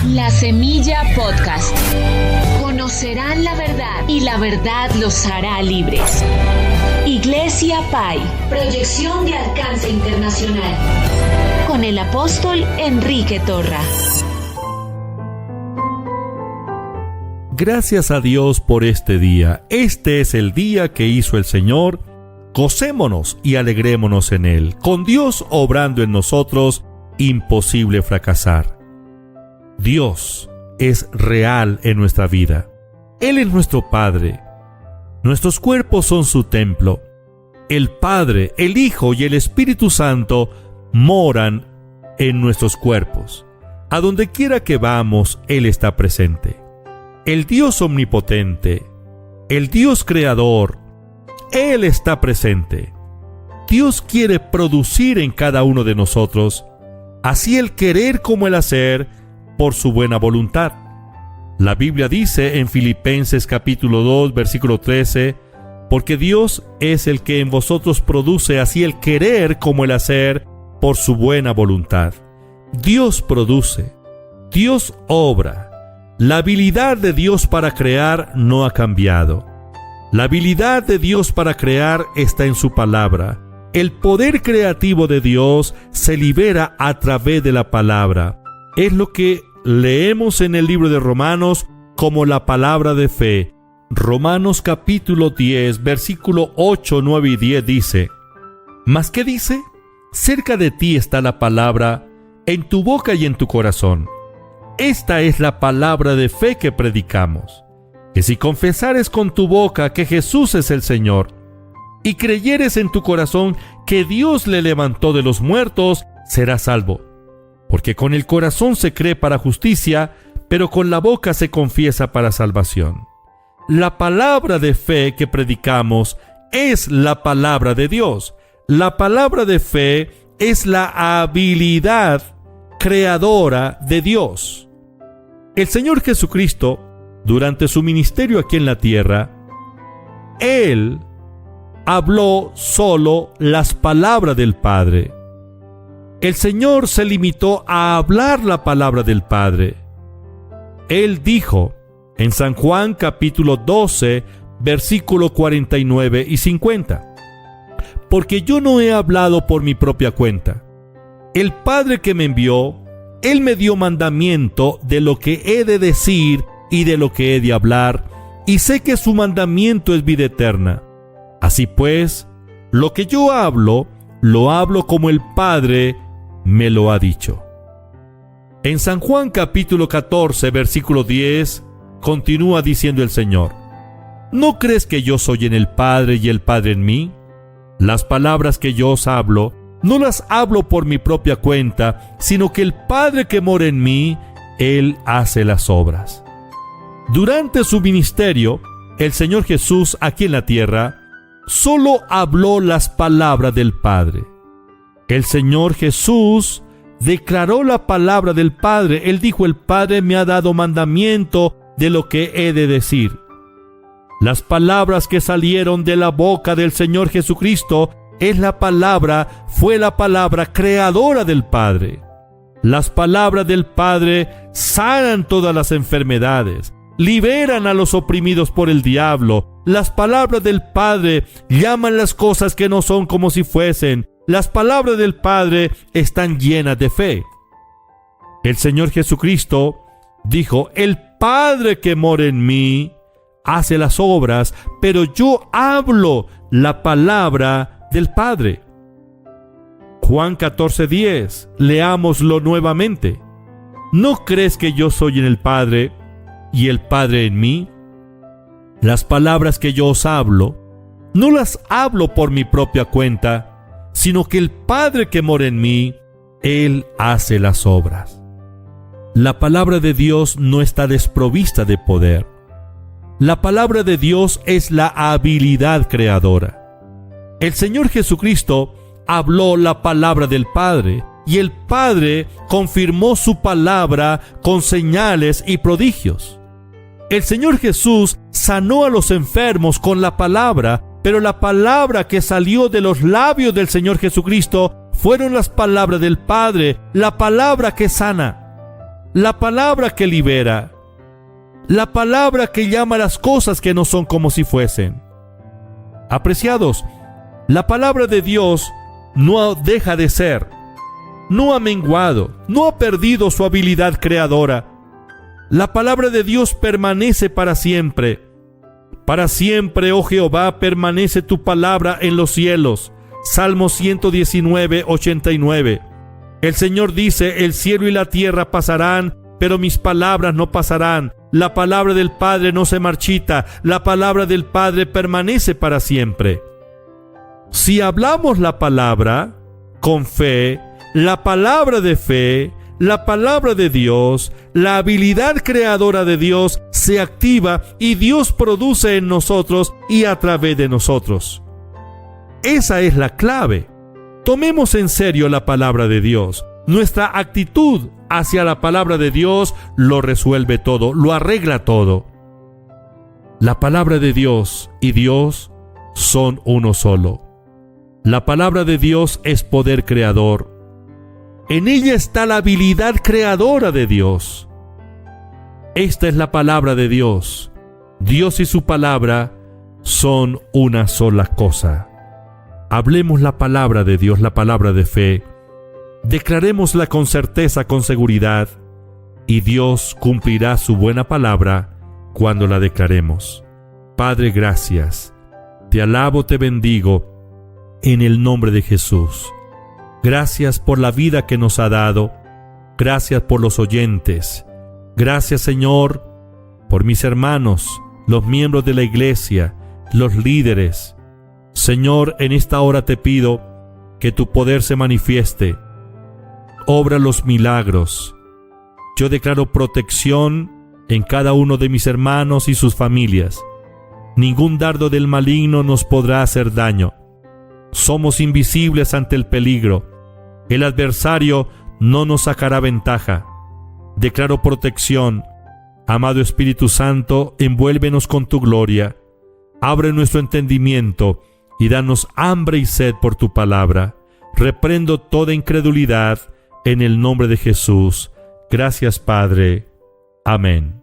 La Semilla Podcast. Conocerán la verdad y la verdad los hará libres. Iglesia Pai, proyección de alcance internacional. Con el apóstol Enrique Torra. Gracias a Dios por este día. Este es el día que hizo el Señor. Gocémonos y alegrémonos en Él. Con Dios obrando en nosotros, imposible fracasar. Dios es real en nuestra vida. Él es nuestro Padre. Nuestros cuerpos son su templo. El Padre, el Hijo y el Espíritu Santo moran en nuestros cuerpos. A donde quiera que vamos, Él está presente. El Dios omnipotente, el Dios creador, Él está presente. Dios quiere producir en cada uno de nosotros, así el querer como el hacer, por su buena voluntad. La Biblia dice en Filipenses capítulo 2, versículo 13, porque Dios es el que en vosotros produce así el querer como el hacer, por su buena voluntad. Dios produce, Dios obra. La habilidad de Dios para crear no ha cambiado. La habilidad de Dios para crear está en su palabra. El poder creativo de Dios se libera a través de la palabra. Es lo que leemos en el libro de Romanos como la palabra de fe. Romanos capítulo 10, versículo 8, 9 y 10 dice: ¿Mas qué dice? Cerca de ti está la palabra, en tu boca y en tu corazón. Esta es la palabra de fe que predicamos, que si confesares con tu boca que Jesús es el Señor, y creyeres en tu corazón que Dios le levantó de los muertos, serás salvo. Porque con el corazón se cree para justicia, pero con la boca se confiesa para salvación. La palabra de fe que predicamos es la palabra de Dios. La palabra de fe es la habilidad creadora de Dios. El Señor Jesucristo, durante su ministerio aquí en la tierra, Él habló solo las palabras del Padre. El Señor se limitó a hablar la palabra del Padre. Él dijo en San Juan capítulo 12, versículo 49 y 50, porque yo no he hablado por mi propia cuenta. El Padre que me envió, Él me dio mandamiento de lo que he de decir y de lo que he de hablar, y sé que su mandamiento es vida eterna. Así pues, lo que yo hablo, lo hablo como el Padre me lo ha dicho. En San Juan capítulo 14, versículo 10, continúa diciendo el Señor: ¿No crees que yo soy en el Padre y el Padre en mí? Las palabras que yo os hablo, no las hablo por mi propia cuenta, sino que el Padre que mora en mí, Él hace las obras. Durante su ministerio, el Señor Jesús aquí en la tierra, solo habló las palabras del Padre. El Señor Jesús declaró la palabra del Padre. Él dijo: el Padre me ha dado mandamiento de lo que he de decir. Las palabras que salieron de la boca del Señor Jesucristo fue la palabra creadora del Padre. Las palabras del Padre sanan todas las enfermedades, liberan a los oprimidos por el diablo. Las palabras del Padre llaman las cosas que no son como si fuesen. Las palabras del Padre están llenas de fe. El Señor Jesucristo dijo: el Padre que mora en mí hace las obras, pero yo hablo la palabra del Padre. Juan 14:10, leámoslo nuevamente. ¿No crees que yo soy en el Padre y el Padre en mí? Las palabras que yo os hablo, no las hablo por mi propia cuenta, sino que el Padre que mora en mí, Él hace las obras. La palabra de Dios no está desprovista de poder. La palabra de Dios es la habilidad creadora. El Señor Jesucristo habló la palabra del Padre, y el Padre confirmó su palabra con señales y prodigios. El Señor Jesús sanó a los enfermos con la palabra, pero la palabra que salió de los labios del Señor Jesucristo fueron las palabras del Padre, la palabra que sana. la palabra que libera, la palabra que llama las cosas que no son como si fuesen. Apreciados, la palabra de Dios no deja de ser, no ha menguado, no ha perdido su habilidad creadora. La palabra de Dios permanece para siempre. Para siempre, oh Jehová, permanece tu palabra en los cielos. Salmo 119, 89. El Señor dice: el cielo y la tierra pasarán, pero mis palabras no pasarán. La palabra del Padre no se marchita, la palabra del Padre permanece para siempre. Si hablamos la palabra con fe, la palabra de fe, la palabra de Dios, la habilidad creadora de Dios se activa y Dios produce en nosotros y a través de nosotros. Esa es la clave. Tomemos en serio la palabra de Dios. Nuestra actitud hacia la palabra de Dios lo resuelve todo, lo arregla todo. La palabra de Dios y Dios son uno solo. La palabra de Dios es poder creador. En ella está la habilidad creadora de Dios. Esta es la palabra de Dios. Dios y su palabra son una sola cosa. Hablemos la palabra de Dios, la palabra de fe. Declarémosla con certeza, con seguridad, y Dios cumplirá su buena palabra cuando la declaremos. Padre, gracias. Te alabo, te bendigo, en el nombre de Jesús. Gracias por la vida que nos ha dado. Gracias por los oyentes. Gracias, Señor, por mis hermanos, los miembros de la iglesia, los líderes. Señor, en esta hora te pido que tu poder se manifieste. Obra los milagros. Yo declaro protección en cada uno de mis hermanos y sus familias. Ningún dardo del maligno nos podrá hacer daño. Somos invisibles ante el peligro. El adversario no nos sacará ventaja. Declaro protección. Amado Espíritu Santo, envuélvenos con tu gloria. Abre nuestro entendimiento y danos hambre y sed por tu palabra. Reprendo toda incredulidad en el nombre de Jesús. Gracias, Padre. Amén.